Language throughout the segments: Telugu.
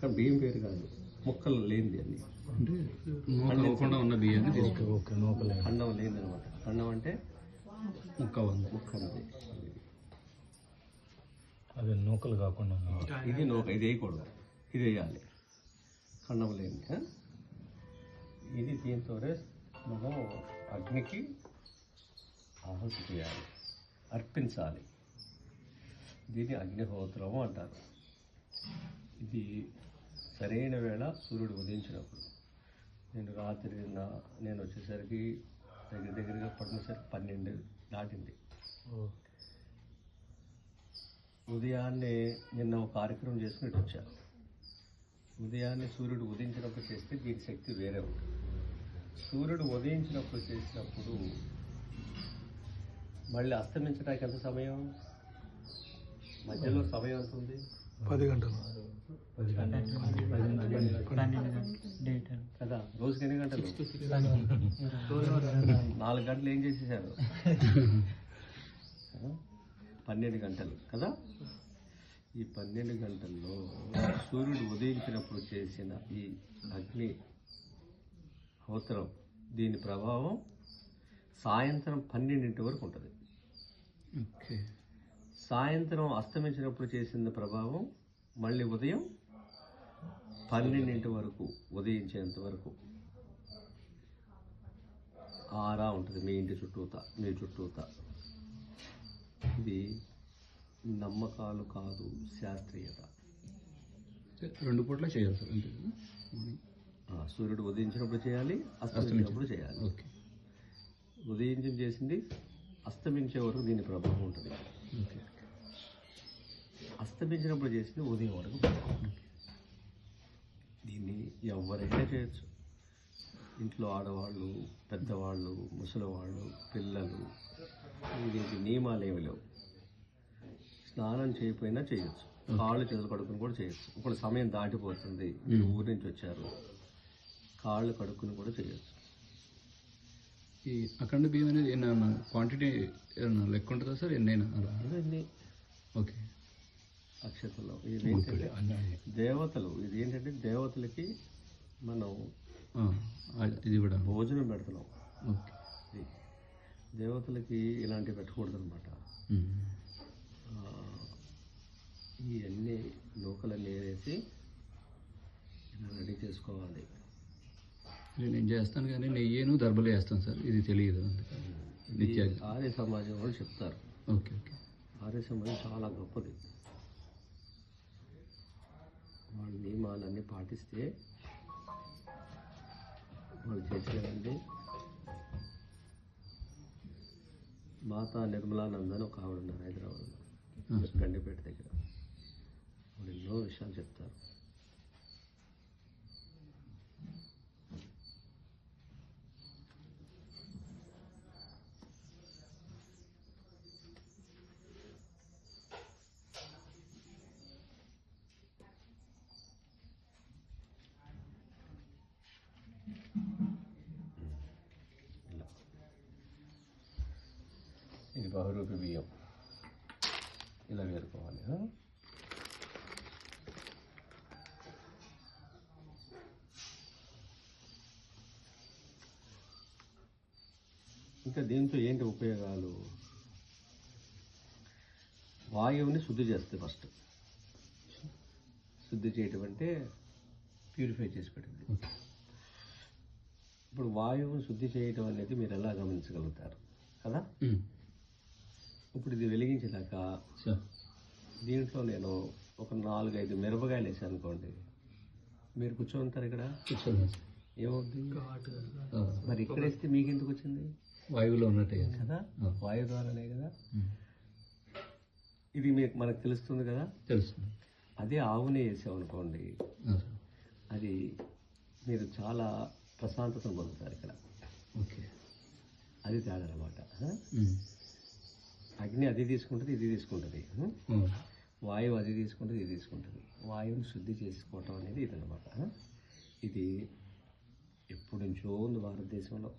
కానీ బియ్యం పేరు కాదు, ముక్కలు లేనిది అన్ని అంటే నూకకుండా ఉన్న బియ్యాన్ని తీసుకో. ఖండం లేనిదనమాట. ఖండం అంటే ముక్క ముక్కన్నది. అదే నూకలు కాకుండా ఇది నూక, ఇది వేయకూడదు, ఇది వేయాలి. ఖండం లేని ఇది. దీంతోనే మనం అగ్నికి ఆహుతి చేయాలి, అర్పించాలి. దీన్ని అగ్నిహోత్రము అంటారు. ఇది సరైన వేళ సూర్యుడు ఉదయించినప్పుడు. నేను రాత్రి నేను వచ్చేసరికి దగ్గరగా పడినసరికి 12 దాటింది. ఉదయాన్నే నిన్న ఒక కార్యక్రమం చేసుకుని వచ్చాను. ఉదయాన్నే సూర్యుడు ఉదయించినప్పుడు చేస్తే దీని శక్తి వేరే ఉంటుంది. సూర్యుడు ఉదయించినప్పుడు చేసినప్పుడు మళ్ళీ అస్తమించడానికి ఎంత సమయం? మధ్యలో సమయం ఎంత ఉంది? 10 గంటలు కదా. రోజుకి ఎన్ని గంటలు? 4 గంటలు ఏం చేసేసారు? 12 గంటలు కదా. ఈ 12 గంటల్లో సూర్యుడు ఉదయించినప్పుడు చేసిన ఈ అగ్ని హోత్రం, దీని ప్రభావం సాయంత్రం 12 వరకు ఉంటుంది. సాయంత్రం అస్తమించినప్పుడు చేసిన ప్రభావం మళ్ళీ ఉదయం 12 వరకు, ఉదయించేంత వరకు ఆరా ఉంటుంది మీ ఇంటి చుట్టూత, మీ చుట్టూత. ఇది నమ్మకాలు కాదు, శాస్త్రీయత. 2 పూట్ల చేయాలి సార్ అంతే. సూర్యుడు ఉదయించినప్పుడు చేయాలి, అస్తమించినప్పుడు చేయాలి. ఉదయించి చేసింది అస్తమించే వరకు దీని ప్రభావం ఉంటుంది. అస్తమించినప్పుడు చేసింది ఉదయం వరకు. దీన్ని ఎవరైనా చేయొచ్చు. ఇంట్లో ఆడవాళ్ళు, పెద్దవాళ్ళు, ముసలివాళ్ళు, పిల్లలు, దీనికి నియమాలు ఏమి లేవు. స్నానం చేయకపోయినా చేయొచ్చు, కాళ్ళు చేతులు కడుక్కుని కూడా చేయొచ్చు. ఇప్పుడు సమయం దాటిపోతుంది, మీరు ఊరి నుంచి వచ్చారు, కాళ్ళు కడుక్కుని కూడా చేయొచ్చు. ఈ అఖండ బియ్యం అనేది ఏమన్నా క్వాంటిటీ ఏమన్నా లెక్క ఉంటుందా సార్? ఎన్నైనా అలా? ఇవన్నీ ఓకే. అక్షతలు ఇదేంటంటే దేవతలు, ఇది ఏంటంటే దేవతలకి మనం ఇది కూడా భోజనం పెడుతున్నాం. ఓకే. దేవతలకి ఇలాంటివి పెట్టకూడదు అనమాట. ఇవన్నీ నూకలన్నీ వేసి ఇలా రెడీ చేసుకోవాలి. నేను చేస్తాను కానీ నెయ్యేను దర్బలు వేస్తాను సార్, ఇది తెలియదు. ఆర్య సమాజం వాళ్ళు చెప్తారు. Okay okay. ఆర్య సమాజం చాలా గొప్పది. వాళ్ళ నియమాలన్నీ పాటిస్తే వాళ్ళు చేసేదండి. మాతా నిర్మలానంద అని ఒక ఆవిడ ఉన్నారు హైదరాబాద్లో, గండిపేట దగ్గర. వాళ్ళు ఎన్నో విషయాలు చెప్తారు. ఇది బహురూపి బియ్యం ఇలా వేరుకోవాలి. ఇంకా దీంతో ఏంటి ఉపయోగాలు? వాయువుని శుద్ధి చేస్తుంది. ఫస్ట్ శుద్ధి చేయటం అంటే ప్యూరిఫై చేసి పెట్టింది. ఇప్పుడు వాయువుని శుద్ధి చేయటం అనేది మీరు ఎలా గమనించగలుగుతారు కదా. ఇప్పుడు ఇది వెలిగించినాక దీంట్లో నేను ఒక 4-5 మిరపకాయలు వేసాను అనుకోండి, మీరు కూర్చోంటారు ఇక్కడ, ఏమవుతుంది? మరి ఇక్కడ వేస్తే మీకు ఎందుకు వచ్చింది? వాయువులో ఉన్నట్టే కదా, వాయు ద్వారానే కదా. ఇది మీకు మనకు తెలుస్తుంది కదా. తెలుస్తుంది. అదే ఆవునే వేసామనుకోండి, అది మీరు చాలా ప్రశాంతతను పొందుతారు ఇక్కడ. ఓకే. అది తేడా అనమాట. అగ్ని అది తీసుకుంటుంది, ఇది తీసుకుంటుంది. వాయువు అది తీసుకుంటుంది, ఇది తీసుకుంటుంది. వాయువుని శుద్ధి చేసుకోవటం అనేది ఇది అనమాట. ఇది ఎప్పటి నుంచో ఉంది భారతదేశంలో.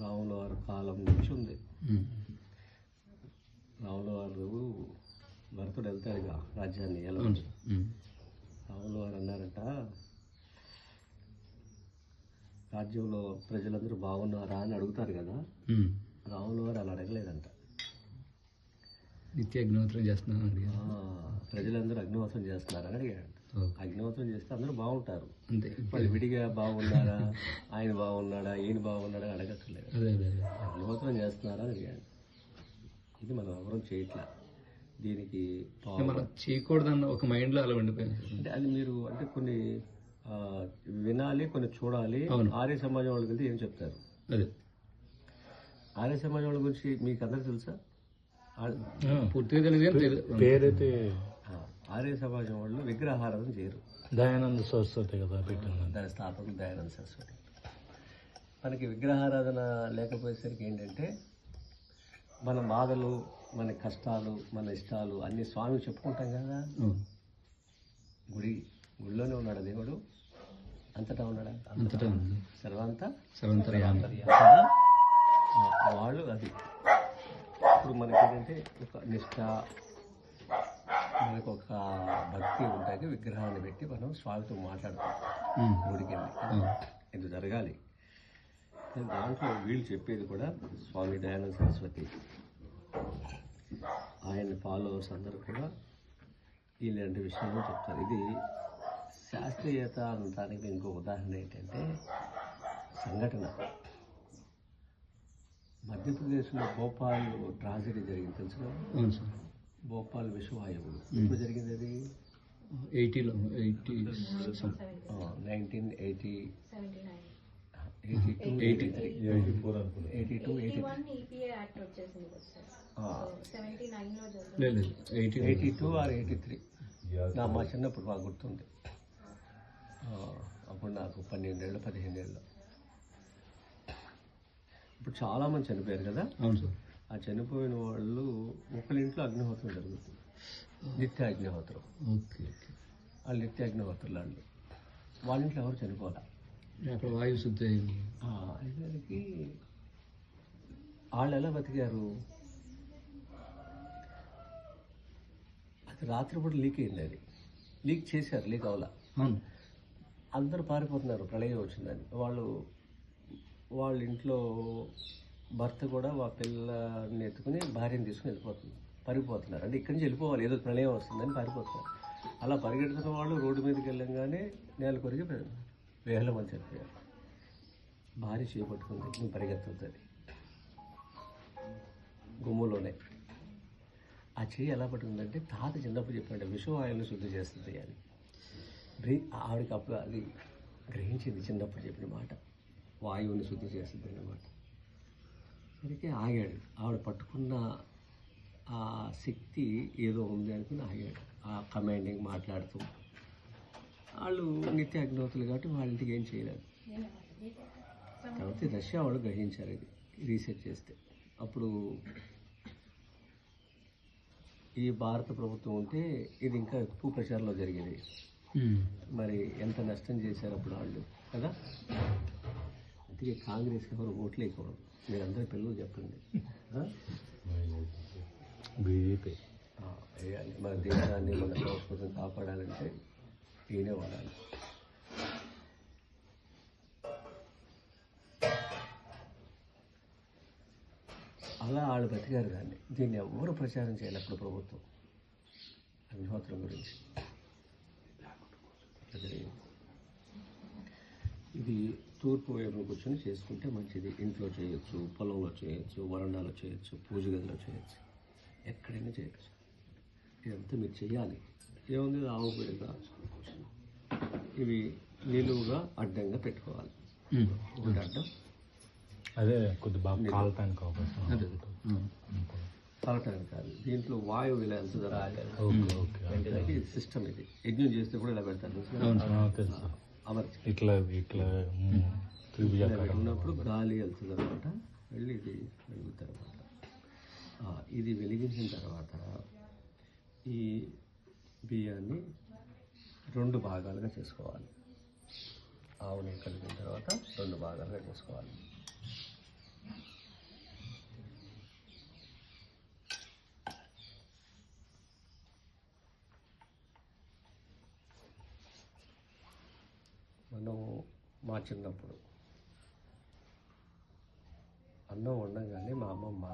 రాముల వారి కాలం నుంచి ఉంది. రాముల వారు భరతుడు వెళ్తాడుగా రాజ్యాన్ని ఎలా అవును సార్. రాములు వారు అన్నారంట, రాజ్యంలో ప్రజలందరూ బాగున్నారా అని అడుగుతారు కదా, రాములు వారు అలా అడగలేదంట. నిత్య అగ్నిహోత్రం చేస్తున్నాను అడిగారు. ప్రజలందరూ అగ్నిహోత్రం చేస్తున్నారని అడిగాడు. అగ్నిహోత్రం చేస్తే అందరూ బాగుంటారు. అంతే. వాళ్ళు విడిగా బాగున్నారా, ఆయన బాగున్నాడా, ఈయన బాగున్నాడా అని అడగక్కర్లేదు. అదే అదే అదే. అగ్నిహోత్రం చేస్తున్నారా అని అడిగాడు. ఇది మనం ఎవరం చేయట్లా. దీనికి మనం చేయకూడదన్న ఒక మైండ్లో అలా ఉండిపోయింది సార్. అంటే అది మీరు అంటే కొన్ని వినాలి, కొన్ని చూడాలి. అవును. ఆర్య సమాజం వాళ్ళకి వెళ్తే ఏం చెప్తారు? అదే ఆర్య సమాజం వాళ్ళ గురించి మీకు అందరికి తెలుసా? పూర్తిగా తెలియదు కానీ పేరైతే ఆర్య సమాజం వాళ్ళు విగ్రహారాధన చేయరు. దయానంద సరస్వతి కదా పెట్టింది. దాని స్థాపకులు దయానంద సరస్వతి. మనకి విగ్రహారాధన లేకపోయేసరికి ఏంటంటే మన బాధలు, మన కష్టాలు, మన ఇష్టాలు అన్ని స్వామికి చెప్పుకుంటాం కదా. గుడిలోనే ఉన్నాడు దేవుడు, అంతటా ఉన్నాడా? అంతటా ఉంది. సర్వంతర్యామి. వాళ్ళు అది ఇప్పుడు మనకి ఏంటంటే ఒక నిష్ఠ, మనకు ఒక భక్తి ఉంటుంది. విగ్రహాన్ని పెట్టి మనం స్వామితో మాట్లాడతాం గుడికి వెళ్ళి. ఇది జరగాలి. దాంట్లో వీళ్ళు చెప్పేది కూడా స్వామి దయానంద సరస్వతి, ఆయన ఫాలోవర్స్ అందరూ కూడా ఇలాంటి విషయాలు చెప్తారు. ఇది శాస్త్రీయత అనడానికి ఇంకో ఉదాహరణ ఏంటంటే సంఘటన. మధ్యప్రదేశ్లో భోపాల్ ట్రాజడీ జరిగింది, తెలుసు కదా? అవును సార్. భోపాల్ విశ్వవాయువులు ఎప్పుడు జరిగింది? అది 1980 82 or 83. మా చిన్నప్పుడు బాగా గుర్తుంది. అప్పుడు నాకు 12-15 ఏళ్ళు. ఇప్పుడు చాలామంది చనిపోయారు కదా. అవును సార్. ఆ చనిపోయిన వాళ్ళు ఒకరింట్లో అగ్నిహోత్రం జరుగుతుంది, నిత్య అగ్నిహోత్రం. ఓకే. వాళ్ళు నిత్య అగ్నిహోత్రులు. వాళ్ళ ఇంట్లో ఎవరు చనిపోలే. అక్కడ వాయు శుద్ధి అయింది. అయ్యేసరికి వాళ్ళు ఎలా బతికారు? అది రాత్రిపూట లీక్ అయింది. అది లీక్ చేశారు, లీక్ అవలా. అవును. అందరూ పారిపోతున్నారు ప్రళయం వచ్చిందని. వాళ్ళ ఇంట్లో భర్త కూడా వాళ్ళ పిల్లని ఎత్తుకుని భార్యను తీసుకుని పారిపోతున్నారు. అంటే ఇక్కడి నుంచి వెళ్ళిపోవాలి, ఏదో ప్రళయం వస్తుందని పారిపోతున్నారు. అలా పరిగెడుతున్న వాళ్ళు రోడ్డు మీదకి వెళ్ళంగానే నేల కొరిగి వేల మంది చనిపోయారు. భార్య చేపట్టుకుంది, నువ్వు పరిగెత్తుతుంది గుమ్ములోనే. ఆ చెయ్యి ఎలా పట్టుకుందంటే తాత చిన్నప్పుడు చెప్పాడు, విషవాయువుని శుద్ధి చేస్తుంది అని. ఆవిడకి అప్పుడు అది గ్రహించింది, చిన్నప్పుడు చెప్పిన మాట, వాయువుని శుద్ధి చేస్తుంది అన్నమాట. సరికి ఆగాడు. ఆవిడ పట్టుకున్న ఆ శక్తి ఏదో ఉంది అనుకుని ఆగాడు. ఆ కమాండింగ్ మాట్లాడుతూ. వాళ్ళు నిత్య అగ్నిహోత్రులు కాబట్టి వాళ్ళ ఇంటికి ఏం చేయలేదు. తర్వాత రష్యా వాళ్ళు గ్రహించారు ఇది రీసెర్చ్ చేస్తే. అప్పుడు ఈ భారత ప్రభుత్వం ఉంటే ఇది ఇంకా ఎక్కువ ప్రచారంలో జరిగేది. మరి ఎంత నష్టం చేశారు అప్పుడు వాళ్ళు కదా. అందుకే కాంగ్రెస్ ఎవరు ఓట్లు వేయకూడదు. మీరందరూ పిల్లలు చెప్పండి. బీజేపీ వేయాలి. మన దేశాన్ని, మన సంస్కృతిని కాపాడాలంటే ఈయనే వాడాలి. అలా వాళ్ళు బతికారు. దీన్ని ఎవరు ప్రచారం చేయాలి అప్పుడు ప్రభుత్వం అగ్నిహోత్రం గురించి. ఇది తూర్పు వైపున కూర్చొని చేసుకుంటే మంచిది. ఇంట్లో చేయొచ్చు, పొలంలో చేయొచ్చు, వరండాలో చేయొచ్చు, పూజ గదిలో చేయొచ్చు, ఎక్కడైనా చేయొచ్చు. ఇదంతా మీరు చేయాలి. ఏముంది, ఆవు పిడక ఇవి నిలువుగా అడ్డంగా పెట్టుకోవాలి. ఒకటి అడ్డం, అదే కొద్ది బాగా కాలటానికి కాలటానికి కాదు. దీంట్లో వాయువు ఇలా వెళ్తుంది. సిస్టమ్ ఇది. యజ్ఞం చేస్తే కూడా ఇలా పెడతారు. ఇట్లా ఇట్లా ఉన్నప్పుడు గాలి వెళ్తుంది అనమాట. వెళ్ళి ఇది వెలుగుతుంది అనమాట. ఇది వెలిగించిన తర్వాత ఈ బియ్యాన్ని 2 భాగాలుగా చేసుకోవాలి. ఆవుని కలిపిన తర్వాత 2 భాగాలుగా చేసుకోవాలి. అన్నం మా చిన్నప్పుడు అన్నం వండంగానే మా అమ్మమ్మ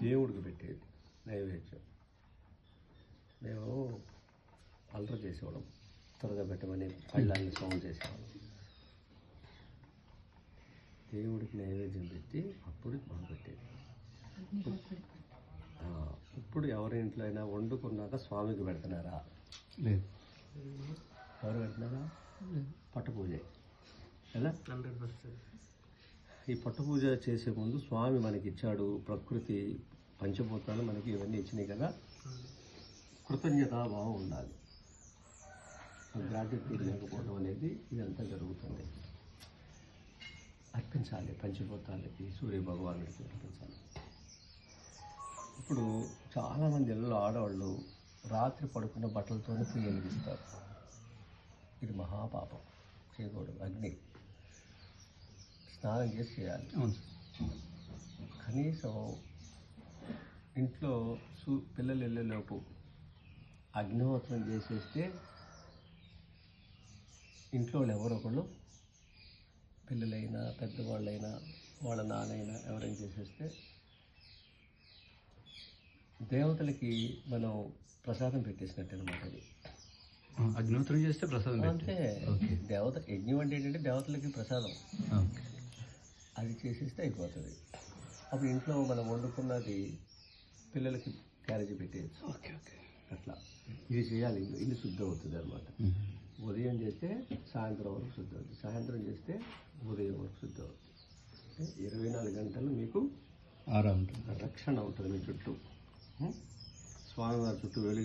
దేవుడికి పెట్టేది నైవేద్యం. మేము అల్లరి చేసేవాళ్ళం, త్వరగా పెట్టమని పళ్ళాన్ని సౌండ్ చేసేవాళ్ళం. దేవుడికి నైవేద్యం పెట్టి అప్పుడు మాకు పెట్టేది. ఇప్పుడు ఎవరి ఇంట్లో అయినా వండుకున్నాక స్వామికి పెడుతున్నారా? లేదు. ఎవరు పెడుతున్నారా? పట్టపూజ కదా. 100%. ఈ పట్టపూజ చేసే ముందు స్వామి మనకి ఇచ్చాడు, ప్రకృతి పంచభూతాలు మనకి ఇవన్నీ ఇచ్చినాయి కదా. కృతజ్ఞతాభావం ఉండాలి. గ్రాట్యుటీ లేకపోవడం అనేది ఇదంతా జరుగుతుంది. అర్పించాలి, పంచభూతాలకి సూర్య భగవానుడికి అర్పించాలి. ఇప్పుడు చాలామంది ఇళ్ళలో ఆడవాళ్ళు రాత్రి పడుకున్న బట్టలతోనే పొయ్యి వెలిగిస్తారు. ఇది మహాపాపం, చేయకూడదు. అగ్ని స్నానం చేసి చేయాలి. అవును. కనీసం ఇంట్లో పిల్లలు వెళ్ళేలోపు అగ్నిహోత్రం చేసేస్తే ఇంట్లో వాళ్ళు ఎవరో ఒకళ్ళు, పిల్లలైనా పెద్దవాళ్ళైనా వాళ్ళ నాన్నైనా ఎవరైనా చేసేస్తే దేవతలకి మనం ప్రసాదం పెట్టేసినట్టు అనమాట. అది అగ్నిహోత్రం చేస్తే ప్రసాదం అంతే. దేవత యజ్ఞం అంటే ఏంటంటే దేవతలకి ప్రసాదం. అది చేసేస్తే అయిపోతుంది. అప్పుడు ఇంట్లో మనం వండుకున్నది పిల్లలకి క్యారేజీ పెట్టేయచ్చు. అట్లా ఇది చేయాలి. ఇల్లు శుద్ధి అవుతుంది అనమాట. ఉదయం చేస్తే సాయంత్రం వరకు శుద్ధి అవుతుంది, సాయంత్రం చేస్తే ఉదయం వరకు శుద్ధి అవుతుంది. 24 గంటలు మీకు ఆరా ఉంటుంది, రక్షణ ఉంటుంది మీ చుట్టూ. స్వామివారి చుట్టూ వెలుగు